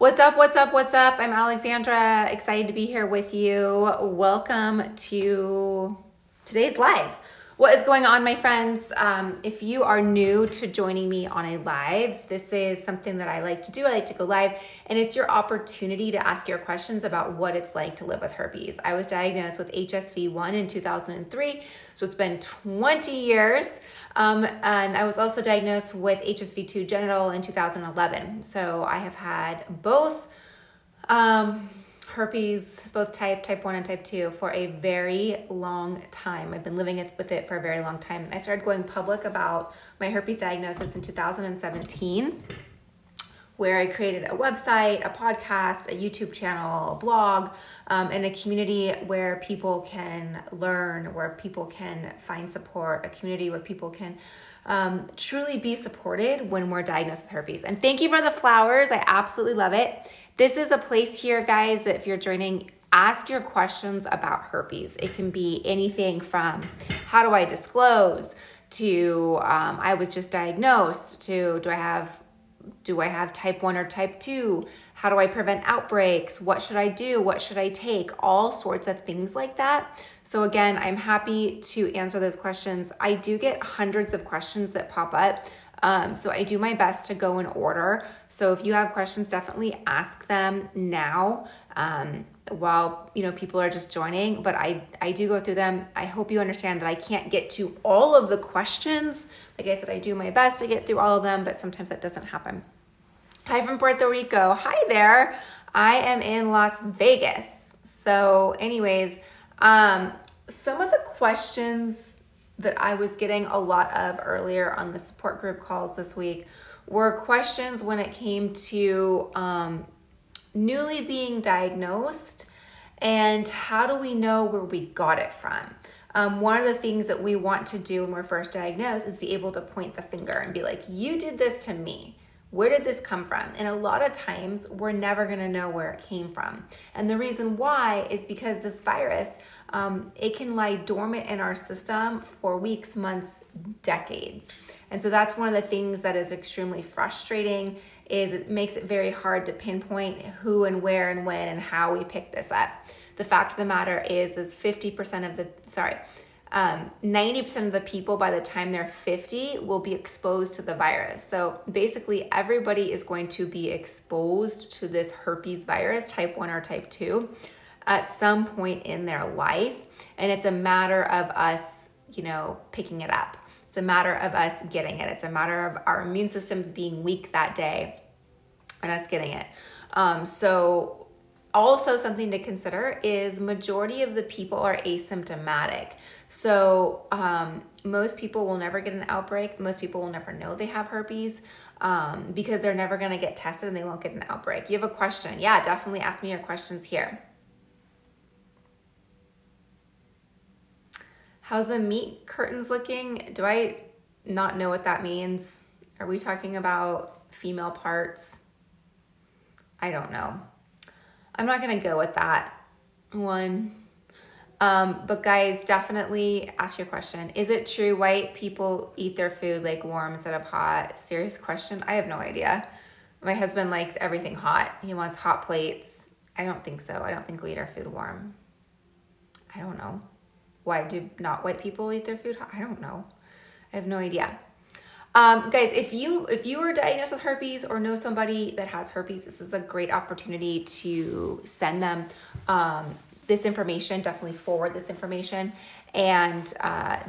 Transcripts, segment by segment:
What's up? What's up? What's up? I'm Alexandra, excited to be here with you. Welcome to today's live. What is going on, my friends? If you are new to joining me on a live, this is something that I like to do. I like to go live, and it's your opportunity to ask your questions about what it's like to live with herpes. I was diagnosed with HSV1 in 2003, so it's been 20 years. And I was also diagnosed with HSV2 genital in 2011. So I have had both herpes, both type 1 and type 2, for a very long time. I've been living with it for a very long time. I started going public about my herpes diagnosis in 2017, where I created a website, a podcast, a YouTube channel, a blog, and a community where people can learn, where people can find support, a community where people can truly be supported when we're diagnosed with herpes. And thank you for the flowers. I absolutely love it. This is a place here, guys, that if you're joining, ask your questions about herpes. It can be anything from how do I disclose to I was just diagnosed to do I have type 1 or type 2? How do I prevent outbreaks? What should I do? What should I take? All sorts of things like that. So again, I'm happy to answer those questions. I do get hundreds of questions that pop up. So I do my best to go in order. So if you have questions, definitely ask them now while people are just joining. But I do go through them. I hope you understand that I can't get to all of the questions. Like I said, I do my best to get through all of them, but sometimes that doesn't happen. Hi from Puerto Rico. Hi there. I am in Las Vegas. So anyways, some of the questions that I was getting a lot of earlier on the support group calls this week were questions when it came to newly being diagnosed and how do we know where we got it from. One of the things that we want to do when we're first diagnosed is be able to point the finger and be like, you did this to me. Where did this come from? And a lot of times we're never gonna know where it came from. And the reason why is because this virus, it can lie dormant in our system for weeks, months, decades. And so that's one of the things that is extremely frustrating, is it makes it very hard to pinpoint who and where and when and how we pick this up. The fact of the matter is 90% of the people by the time they're 50 will be exposed to the virus. So basically everybody is going to be exposed to this herpes virus, type 1 or type 2, at some point in their life. And it's a matter of us, picking it up. It's a matter of us getting it. It's a matter of our immune systems being weak that day and us getting it. So also something to consider is majority of the people are asymptomatic. So most people will never get an outbreak. Most people will never know they have herpes because they're never going to get tested and they won't get an outbreak. You have a question? Yeah, definitely ask me your questions here. How's the meat curtains looking? Do I not know what that means? Are we talking about female parts? I don't know. I'm not going to go with that one. But guys, definitely ask your question. Is it true white people eat their food like warm instead of hot? Serious question. I have no idea. My husband likes everything hot. He wants hot plates. I don't think so. I don't think we eat our food warm. I don't know. Why do not white people eat their food hot? I don't know. I have no idea. Guys, if you are diagnosed with herpes or know somebody that has herpes, this is a great opportunity to send them this information. Definitely forward this information. And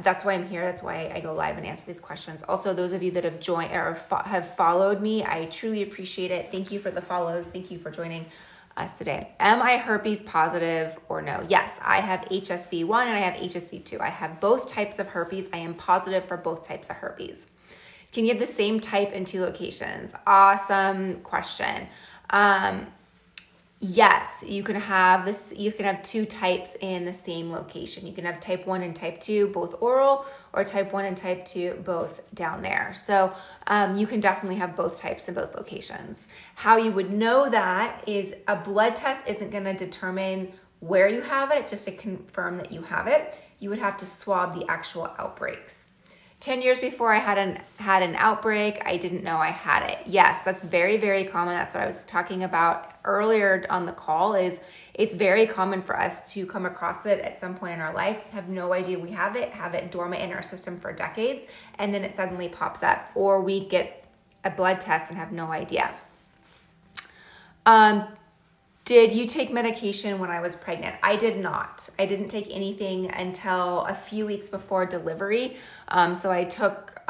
that's why I'm here. That's why I go live and answer these questions. Also, those of you that have joined or have followed me, I truly appreciate it. Thank you for the follows. Thank you for joining us today. Am I herpes positive or no? Yes, I have HSV1 and I have HSV2. I have both types of herpes. I am positive for both types of herpes. Can you have the same type in 2 locations? Awesome question. Yes, you can have this. You can have 2 types in the same location. You can have type 1 and type 2, both oral, or type 1 and type 2, both down there. So you can definitely have both types in both locations. How you would know that is a blood test isn't going to determine where you have it. It's just to confirm that you have it. You would have to swab the actual outbreaks. 10 years before I had an outbreak, I didn't know I had it. Yes, that's very, very common. That's what I was talking about earlier on the call, is it's very common for us to come across it at some point in our life, have no idea we have it dormant in our system for decades, and then it suddenly pops up, or we get a blood test and have no idea. Did you take medication when I was pregnant? I did not. I didn't take anything until a few weeks before delivery. So I took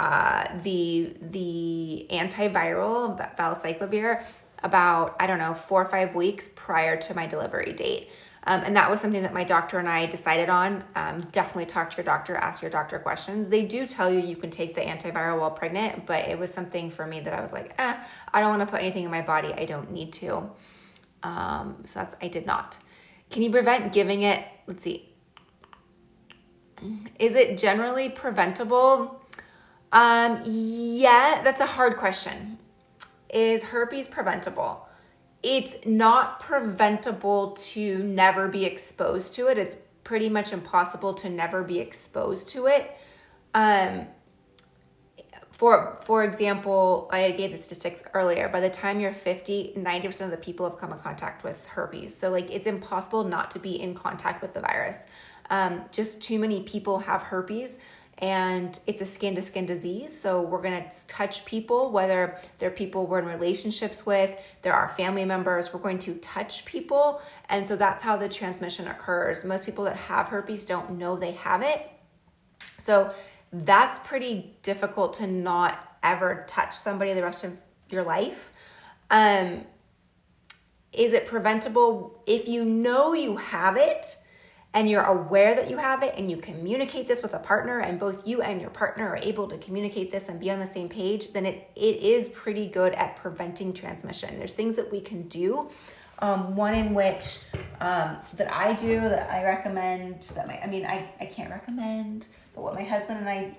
the antiviral, valacyclovir, about, 4 or 5 weeks prior to my delivery date. And that was something that my doctor and I decided on. Definitely talk to your doctor, ask your doctor questions. They do tell you can take the antiviral while pregnant, but it was something for me that I was like, I don't want to put anything in my body I don't need to. So I did not. Can you prevent giving it? Let's see. Is it generally preventable? Yeah, that's a hard question. Is herpes preventable? It's not preventable to never be exposed to it. It's pretty much impossible to never be exposed to it. For example, I gave the statistics earlier. By the time you're 50, 90% of the people have come in contact with herpes. So it's impossible not to be in contact with the virus. Just too many people have herpes, and it's a skin-to-skin disease. So we're going to touch people, whether they're people we're in relationships with, they're our family members, we're going to touch people. And so that's how the transmission occurs. Most people that have herpes don't know they have it. So that's pretty difficult to not ever touch somebody the rest of your life. Is it preventable? If you know you have it and you're aware that you have it and you communicate this with a partner, and both you and your partner are able to communicate this and be on the same page, then it is pretty good at preventing transmission. There's things that we can do. One in which that I do, that I recommend, I can't recommend, but what my husband and I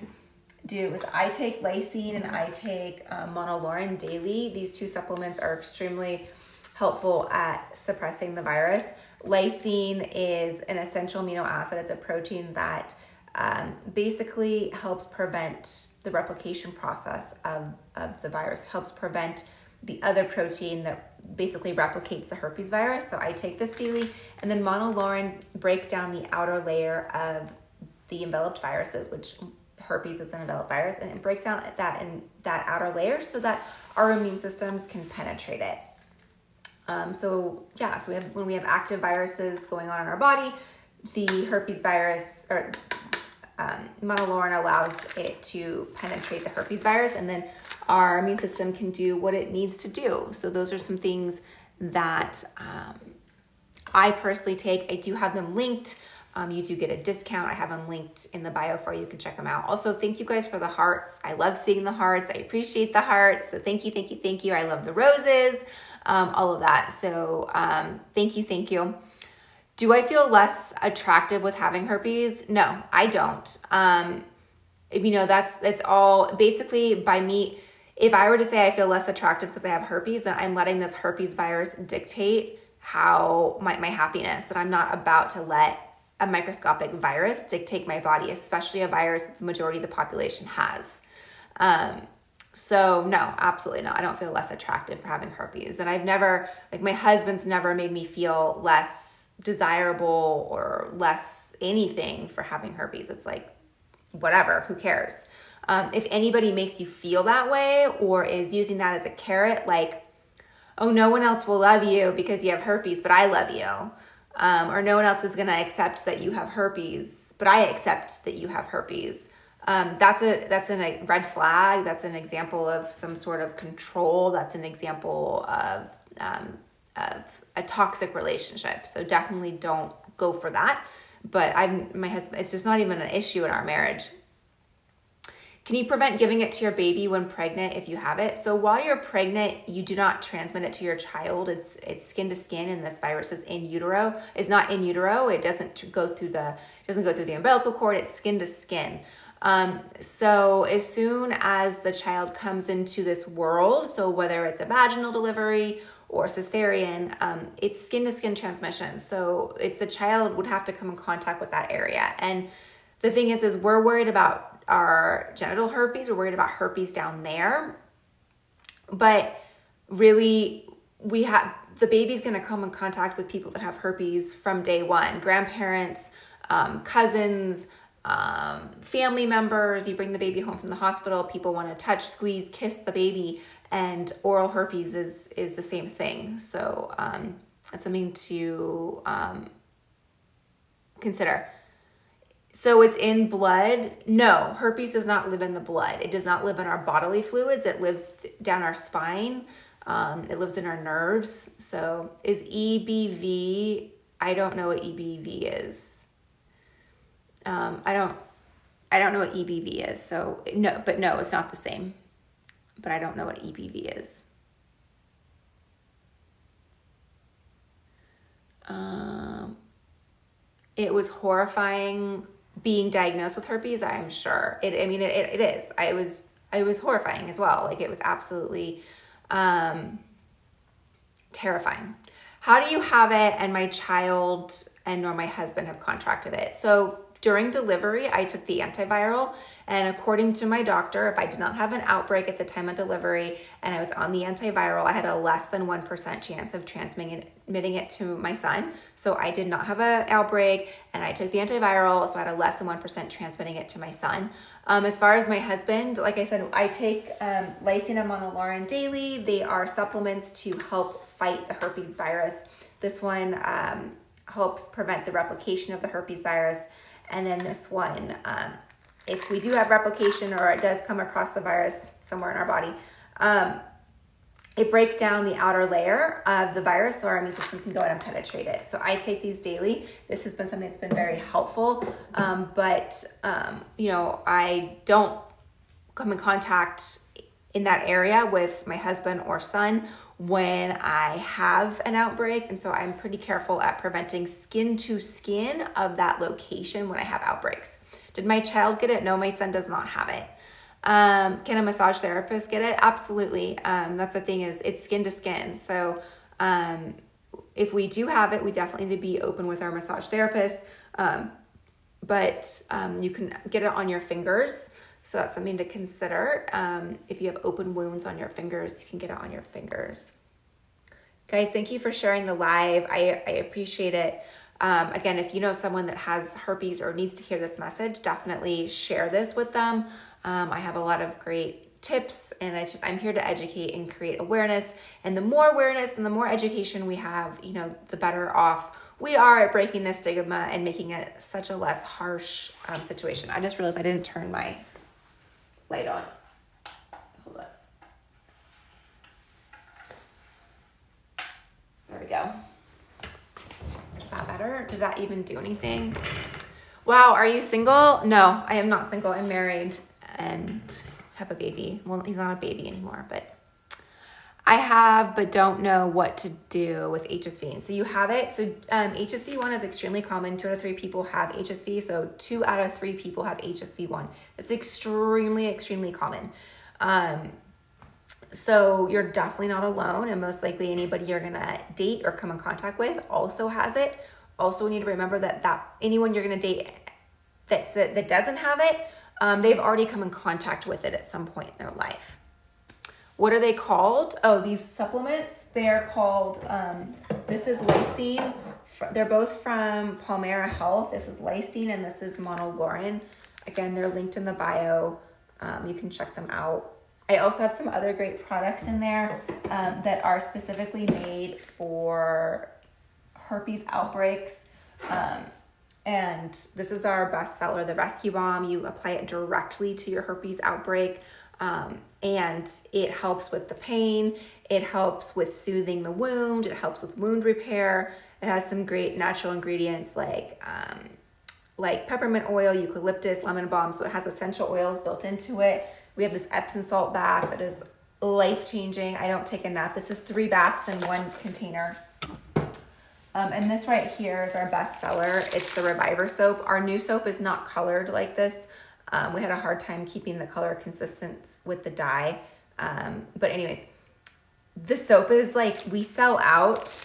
do is I take lysine and I take monolaurin daily. These two supplements are extremely helpful at suppressing the virus. Lysine is an essential amino acid. It's a protein that basically helps prevent the replication process of the virus, helps prevent the other protein that basically replicates the herpes virus. So I take this daily, and then monolaurin breaks down the outer layer of the enveloped viruses, which herpes is an enveloped virus, and it breaks down that outer layer so that our immune systems can penetrate it. So when we have active viruses going on in our body, the herpes virus or monolaurin allows it to penetrate the herpes virus, and then our immune system can do what it needs to do. So those are some things that I personally take. I do have them linked. You do get a discount. I have them linked in the bio for you. You can check them out. Also, thank you guys for the hearts. I love seeing the hearts. I appreciate the hearts. So thank you, thank you, thank you. I love the roses, all of that. So thank you. Do I feel less attractive with having herpes? No, I don't. It's all basically by me. If I were to say I feel less attractive because I have herpes, then I'm letting this herpes virus dictate how my happiness, and I'm not about to let a microscopic virus dictate my body, especially a virus that the majority of the population has. So no, absolutely not. I don't feel less attractive for having herpes. And I've never, my husband's never made me feel less desirable or less anything for having herpes. It's whatever, who cares? If anybody makes you feel that way or is using that as a carrot, oh, no one else will love you because you have herpes, but I love you. Or no one else is going to accept that you have herpes, but I accept that you have herpes. That's a red flag. That's an example of some sort of control. That's an example of a toxic relationship. So definitely don't go for that. But my husband, it's just not even an issue in our marriage. Can you prevent giving it to your baby when pregnant if you have it? So while you're pregnant, you do not transmit it to your child. It's skin to skin, and this virus is in utero. It's not in utero. It doesn't go through the umbilical cord. It's skin to skin. So as soon as the child comes into this world, so whether it's a vaginal delivery or cesarean, it's skin to skin transmission. So the child would have to come in contact with that area. And the thing is we're worried about our genital herpes. We're worried about herpes down there. But really, the baby's going to come in contact with people that have herpes from day one. Grandparents, cousins, family members. You bring the baby home from the hospital, people want to touch, squeeze, kiss the baby, and oral herpes is the same thing. So that's something to consider. So it's in blood. No, herpes does not live in the blood. It does not live in our bodily fluids. It lives down our spine. It lives in our nerves. So is EBV, I don't know what EBV is. I don't know what EBV is. So no, it's not the same. But I don't know what EBV is. It was horrifying being diagnosed with herpes, I'm sure. It is. I was horrifying as well. Like, it was absolutely terrifying. How do you have it and my child nor my husband have contracted it? So during delivery, I took the antiviral, and according to my doctor, if I did not have an outbreak at the time of delivery and I was on the antiviral, I had a less than 1% chance of transmitting it to my son. So I did not have an outbreak, and I took the antiviral, so I had a less than 1% transmitting it to my son. As far as my husband, like I said, I take lysine and monolaurin daily. They are supplements to help fight the herpes virus. This one helps prevent the replication of the herpes virus. And then this one, if we do have replication or it does come across the virus somewhere in our body, it breaks down the outer layer of the virus, so our immune system can go in and penetrate it. So I take these daily. This has been something that's been very helpful, but I don't come in contact in that area with my husband or son when I have an outbreak, and so I'm pretty careful at preventing skin to skin of that location when I have outbreaks. Did my child get it? No, my son does not have it. Can a massage therapist get it? Absolutely. That's the thing, is it's skin to skin. So if we do have it, we definitely need to be open with our massage therapist. But you can get it on your fingers. So that's something to consider. If you have open wounds on your fingers, you can get it on your fingers. Guys, thank you for sharing the live. I appreciate it. Again, if you know someone that has herpes or needs to hear this message, definitely share this with them. I have a lot of great tips, and I'm here to educate and create awareness. And the more awareness and the more education we have, the better off we are at breaking this stigma and making it such a less harsh situation. I just realized I didn't turn my light on. Hold on. There we go. Is that better? Did that even do anything? Wow, are you single? No, I am not single. I'm married and have a baby. Well, he's not a baby anymore, but I have, but don't know what to do with HSV. So you have it. So HSV1 is extremely common. 2 out of 3 people have HSV. So 2 out of 3 people have HSV1. It's extremely, extremely common. So you're definitely not alone, and most likely anybody you're gonna date or come in contact with also has it. Also, we need to remember that anyone you're gonna date that doesn't have it, they've already come in contact with it at some point in their life. What are they called? Oh, these supplements, they're called, this is lysine. They're both from Palmera Health. This is lysine and this is monolaurin. Again, they're linked in the bio. You can check them out. I also have some other great products in there that are specifically made for herpes outbreaks. And this is our bestseller, the Rescue Balm. You apply it directly to your herpes outbreak. And it helps with the pain. It helps with soothing the wound. It helps with wound repair. It has some great natural ingredients like peppermint oil, eucalyptus, lemon balm. So it has essential oils built into it. We have this Epsom salt bath that is life-changing. I don't take enough. This is 3 baths in 1 container. And this right here is our bestseller. It's the Reviver soap. Our new soap is not colored like this. We had a hard time keeping the color consistent with the dye. But anyways, the soap is we sell out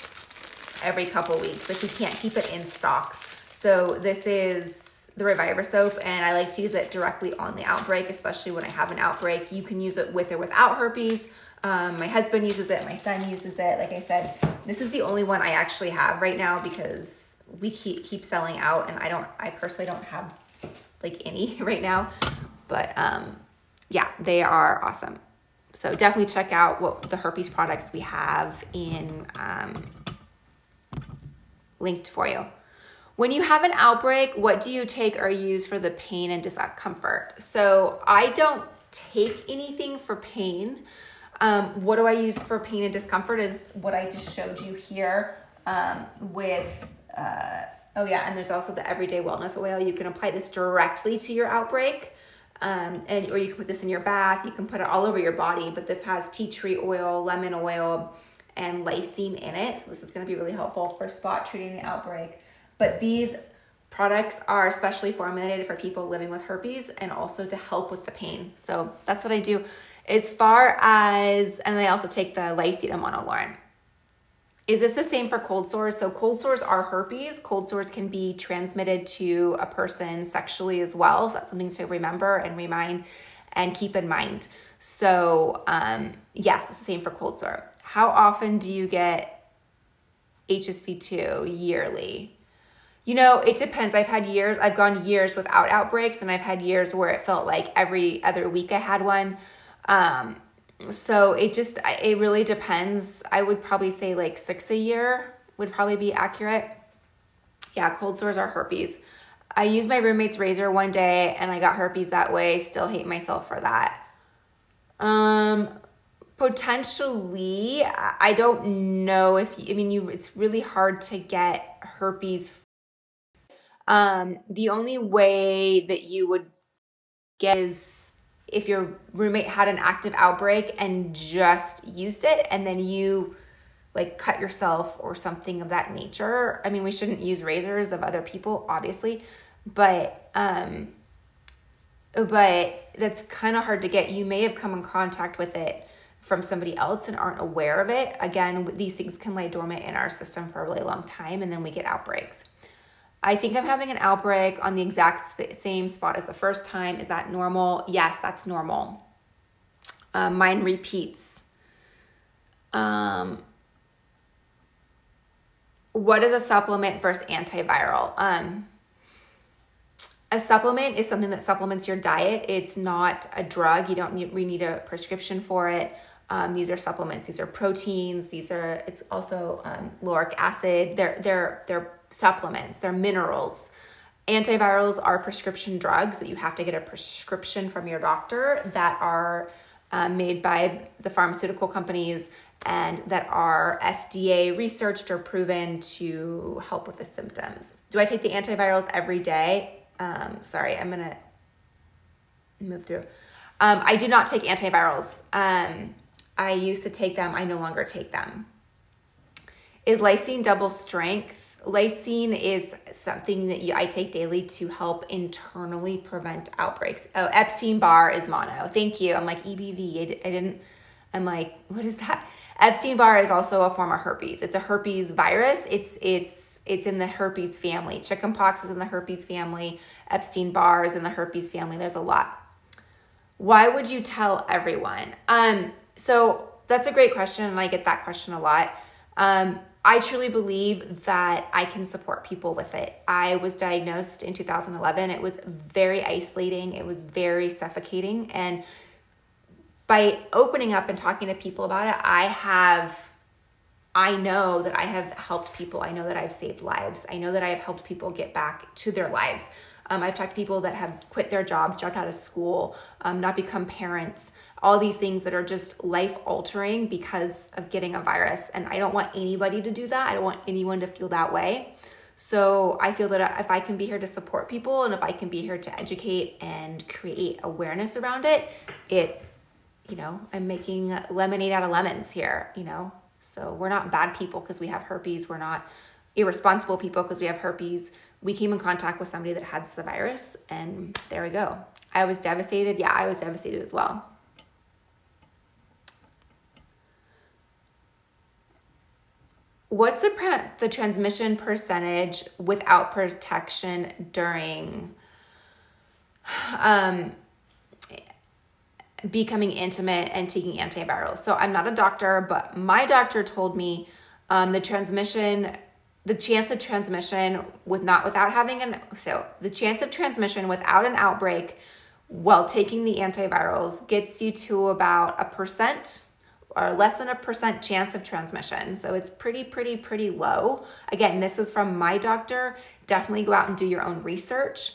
every couple weeks. We can't keep it in stock. So this is the Reviver soap, and I like to use it directly on the outbreak, especially when I have an outbreak. You can use it with or without herpes. My husband uses it, my son uses it. Like I said, this is the only one I actually have right now because we keep selling out, and I personally don't have like any right now, but yeah, they are awesome. So definitely check out what the herpes products we have in linked for you. When you have an outbreak, what do you take or use for the pain and discomfort? So I don't take anything for pain. What do I use for pain and discomfort is what I just showed you here with, oh yeah, and there's also the Everyday Wellness Oil. You can apply this directly to your outbreak, or you can put this in your bath. You can put it all over your body, but this has tea tree oil, lemon oil, and lysine in it. So this is gonna be really helpful for spot treating the outbreak. But these products are especially formulated for people living with herpes and also to help with the pain. So that's what I do. As far as, and I also take the Lysine monolaurin. Is this the same for cold sores? So cold sores are herpes. Cold sores can be transmitted to a person sexually as well. So that's something to remember and remind and keep in mind. So yes, it's the same for cold sore. How often do you get HSV2? Yearly? You know, it depends. I've gone years without outbreaks, and I've had years where it felt like every other week I had one. So it really depends. I would probably say like 6 a year would probably be accurate. Yeah, cold sores are herpes. I used my roommate's razor one day and I got herpes that way. Still hate myself for that. Potentially, I don't know it's really hard to get herpes. The only way that you would get is if your roommate had an active outbreak and just used it, and then you like cut yourself or something of that nature. I mean, we shouldn't use razors of other people, obviously, but that's kind of hard to get. You may have come in contact with it from somebody else and aren't aware of it. Again, these things can lie dormant in our system for a really long time, and then we get outbreaks. I think I'm having an outbreak on the exact same spot as the first time. Is that normal? Yes, that's normal. Mine repeats. What is a supplement versus antiviral? A supplement is something that supplements your diet. It's not a drug. We need a prescription for it. These are supplements. These are proteins. It's also lauric acid. They're supplements. They're minerals. Antivirals are prescription drugs that you have to get a prescription from your doctor that are made by the pharmaceutical companies and that are FDA researched or proven to help with the symptoms. Do I take the antivirals every day? Sorry, I'm going to move through. I do not take antivirals. I used to take them. I no longer take them. Is lysine double strength? Lysine is something that I take daily to help internally prevent outbreaks. Oh, Epstein-Barr is mono. Thank you. I'm like, EBV. I'm like, what is that? Epstein-Barr is also a form of herpes. It's a herpes virus. It's in the herpes family. Chickenpox is in the herpes family. Epstein-Barr is in the herpes family. There's a lot. Why would you tell everyone? So that's a great question, and I get that question a lot. I truly believe that I can support people with it. I was diagnosed in 2011. It was very isolating. It was very suffocating. And by opening up and talking to people about it, I know that I have helped people. I know that I've saved lives. I know that I have helped people get back to their lives. I've talked to people that have quit their jobs, dropped out of school, not become parents, all these things that are just life-altering because of getting a virus. And I don't want anybody to do that. I don't want anyone to feel that way. So I feel that if I can be here to support people and if I can be here to educate and create awareness around it, I'm making lemonade out of lemons here, So we're not bad people because we have herpes. We're not irresponsible people because we have herpes. We came in contact with somebody that had the virus, and there we go. I was devastated. Yeah, I was devastated as well. What's the transmission percentage without protection during becoming intimate and taking antivirals. So I'm not a doctor, but my doctor told me the chance of transmission the chance of transmission without an outbreak while taking the antivirals gets you to about 1% or less than 1% chance of transmission. So it's pretty low. Again, this is from my doctor. Definitely go out and do your own research.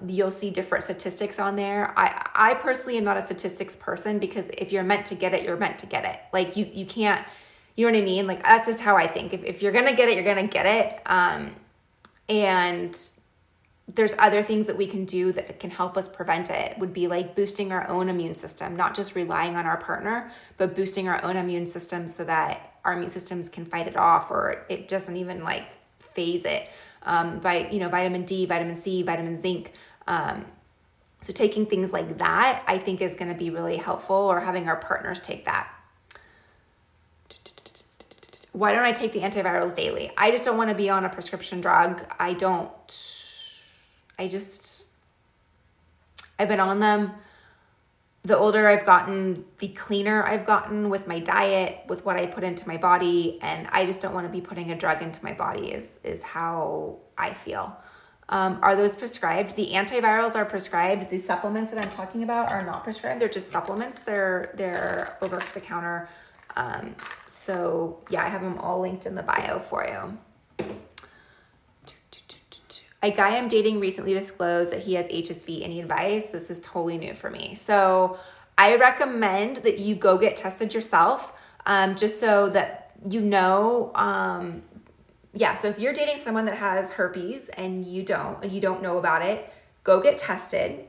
You'll see different statistics on there. I personally am not a statistics person, because if you're meant to get it, you're meant to get it. Like you can't, you know what I mean? Like that's just how I think. If you're going to get it, you're going to get it. And there's other things that we can do that can help us prevent it. Would be like boosting our own immune system, not just relying on our partner, but boosting our own immune system so that our immune systems can fight it off, or it doesn't even like phase it. By, vitamin D, vitamin C, vitamin zinc. So taking things like that, I think is going to be really helpful, or having our partners take that. Why don't I take the antivirals daily? I just don't want to be on a prescription drug. I've been on them. The older I've gotten, the cleaner I've gotten with my diet, with what I put into my body, and I just don't want to be putting a drug into my body is how I feel. Are those prescribed? The antivirals are prescribed. The supplements that I'm talking about are not prescribed. They're just supplements. They're over the counter. So yeah, I have them all linked in the bio for you. A guy I'm dating recently disclosed that he has HSV. Any advice? This is totally new for me. So I recommend that you go get tested yourself, just so that you know. So if you're dating someone that has herpes and you don't know about it, go get tested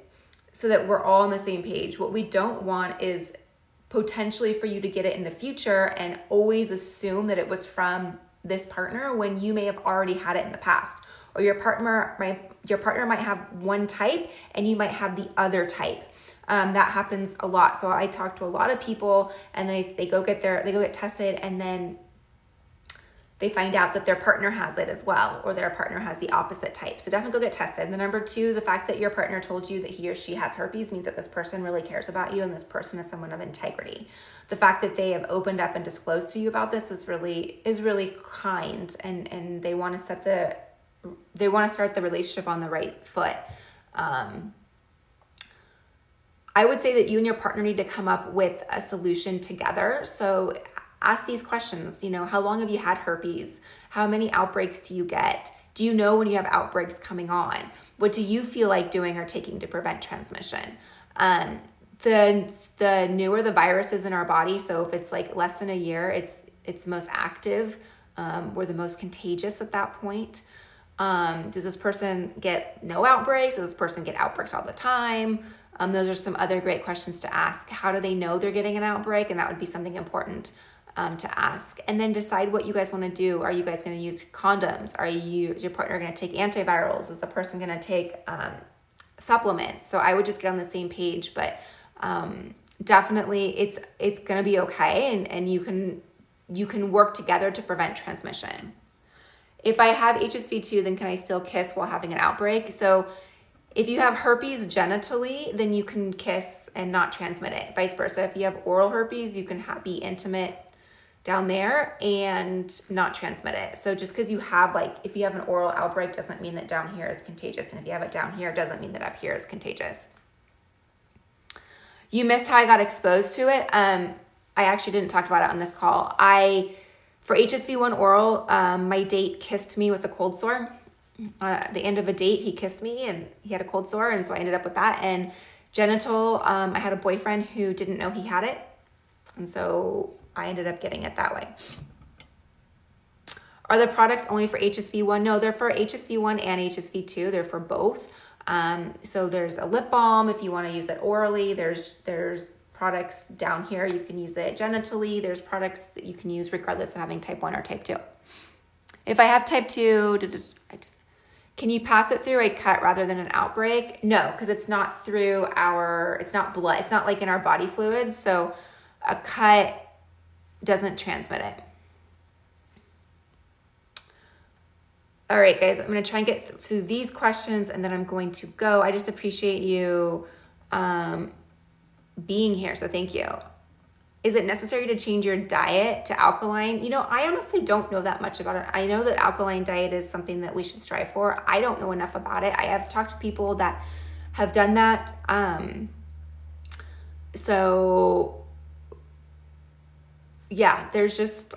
so that we're all on the same page. What we don't want is potentially for you to get it in the future and always assume that it was from this partner when you may have already had it in the past. Or your partner might have one type and you might have the other type. That happens a lot. So I talk to a lot of people, and they go get tested, and then they find out that their partner has it as well, or their partner has the opposite type. So definitely go get tested. And then number 2, the fact that your partner told you that he or she has herpes means that this person really cares about you, and this person is someone of integrity. The fact that they have opened up and disclosed to you about this is really kind, and they want to start the relationship on the right foot. I would say that you and your partner need to come up with a solution together. So ask these questions. How long have you had herpes? How many outbreaks do you get? Do you know when you have outbreaks coming on? What do you feel like doing or taking to prevent transmission? The newer the virus is in our body, so if it's like less than a year, it's most active. We're the most contagious at that point. Does this person get no outbreaks? Does this person get outbreaks all the time? Those are some other great questions to ask. How do they know they're getting an outbreak? And that would be something important to ask. And then decide what you guys want to do. Are you guys going to use condoms? Is your partner going to take antivirals? Is the person going to take supplements? So I would just get on the same page, but definitely it's going to be okay, and you can work together to prevent transmission. If I have HSV2, then can I still kiss while having an outbreak? So if you have herpes genitally, then you can kiss and not transmit it. Vice versa. If you have oral herpes, you can be intimate down there and not transmit it. So just because you have if you have an oral outbreak doesn't mean that down here is contagious. And if you have it down here, it doesn't mean that up here is contagious. You missed how I got exposed to it. I actually didn't talk about it on this call. For HSV1 oral, my date kissed me with a cold sore. At the end of a date, he kissed me and he had a cold sore, and so I ended up with that. And genital, I had a boyfriend who didn't know he had it, and so I ended up getting it that way. Are the products only for HSV1? No, they're for HSV1 and HSV2. They're for both. So there's a lip balm if you want to use it orally. There's products down here. You can use it genitally. There's products that you can use regardless of having type 1 or type 2. If I have type 2, can you pass it through a cut rather than an outbreak? No, because it's not it's not blood. It's not like in our body fluids. So a cut doesn't transmit it. All right, guys, I'm going to try and get through these questions and then I'm going to go. I just appreciate you being here. So thank you. Is it necessary to change your diet to alkaline? You know, I honestly don't know that much about it. I know that alkaline diet is something that we should strive for. I don't know enough about it. I have talked to people that have done that. So yeah, there's just,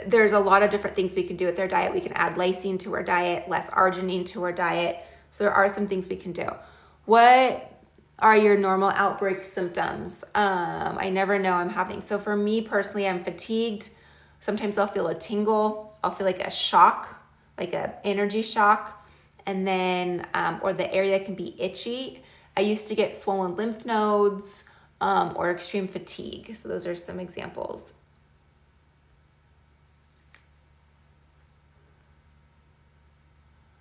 there's a lot of different things we can do with their diet. We can add lysine to our diet, less arginine to our diet. So there are some things we can do. What are your normal outbreak symptoms? I never know I'm having. So for me personally, I'm fatigued. Sometimes I'll feel a tingle. I'll feel like a shock, like an energy shock. And then, or the area can be itchy. I used to get swollen lymph nodes or extreme fatigue. So those are some examples.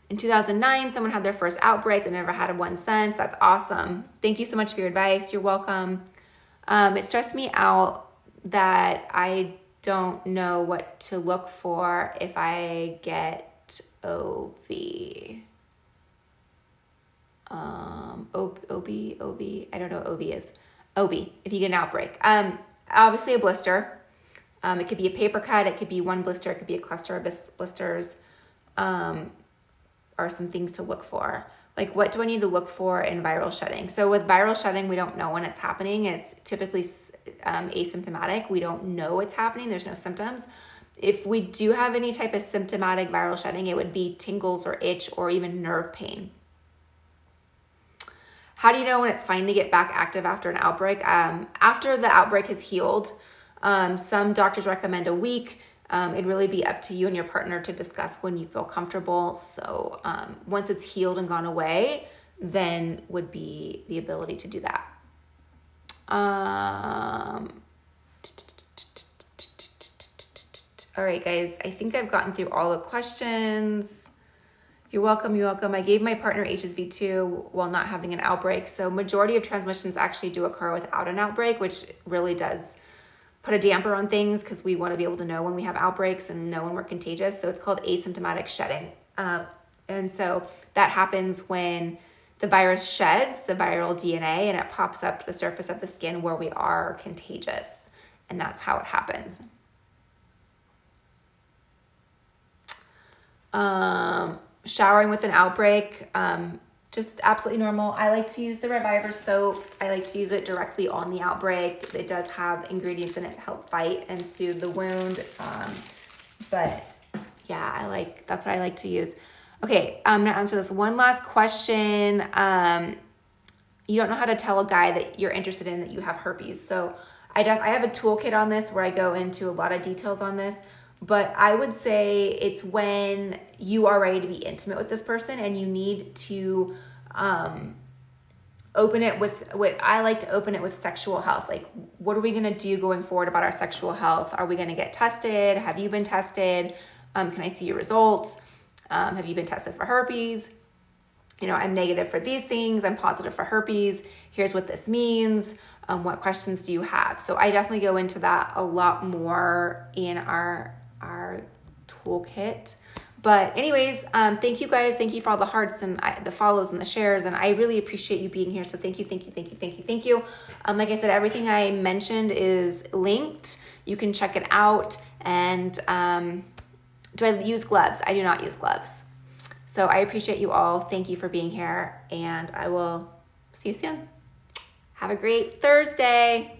In 2009, someone had their first outbreak. They never had one since. That's awesome. Thank you so much for your advice. You're welcome. It stressed me out that I don't know what to look for if I get OB. OB, I don't know what OB is. OB, if you get an outbreak. Obviously a blister. It could be a paper cut. It could be one blister. It could be a cluster of blisters. Are some things to look for. Like, what do I need to look for in viral shedding? So with viral shedding, we don't know when it's happening. It's typically asymptomatic. We don't know it's happening. There's no symptoms. If we do have any type of symptomatic viral shedding, it would be tingles or itch or even nerve pain. How do you know when it's fine to get back active after an outbreak? After the outbreak has healed, some doctors recommend a week. It'd really be up to you and your partner to discuss when you feel comfortable. So once it's healed and gone away, then would be the ability to do that. All right, guys, I think I've gotten through all the questions. You're welcome. You're welcome. I gave my partner HSV2 while not having an outbreak. So majority of transmissions actually do occur without an outbreak, which really does put a damper on things because we want to be able to know when we have outbreaks and know when we're contagious. So it's called asymptomatic shedding. And so that happens when the virus sheds the viral DNA and it pops up to the surface of the skin where we are contagious. And that's how it happens. Showering with an outbreak, just absolutely normal. I like to use the Reviver soap. I like to use it directly on the outbreak. It does have ingredients in it to help fight and soothe the wound. But yeah, that's what I like to use. Okay, I'm gonna answer this one last question. You don't know how to tell a guy that you're interested in that you have herpes. So I have a toolkit on this where I go into a lot of details on this. But I would say it's when you are ready to be intimate with this person and you need to open it with what I like to open it with sexual health. Like, what are we going to do going forward about our sexual health? Are we going to get tested? Have you been tested? Can I see your results? Have you been tested for herpes? You know, I'm negative for these things. I'm positive for herpes. Here's what this means. What questions do you have? So I definitely go into that a lot more in our toolkit. But anyways, thank you guys. Thank you for all the hearts and the follows and the shares. And I really appreciate you being here. So thank you. Like I said, everything I mentioned is linked. You can check it out. And do I use gloves? I do not use gloves. So I appreciate you all. Thank you for being here. And I will see you soon. Have a great Thursday.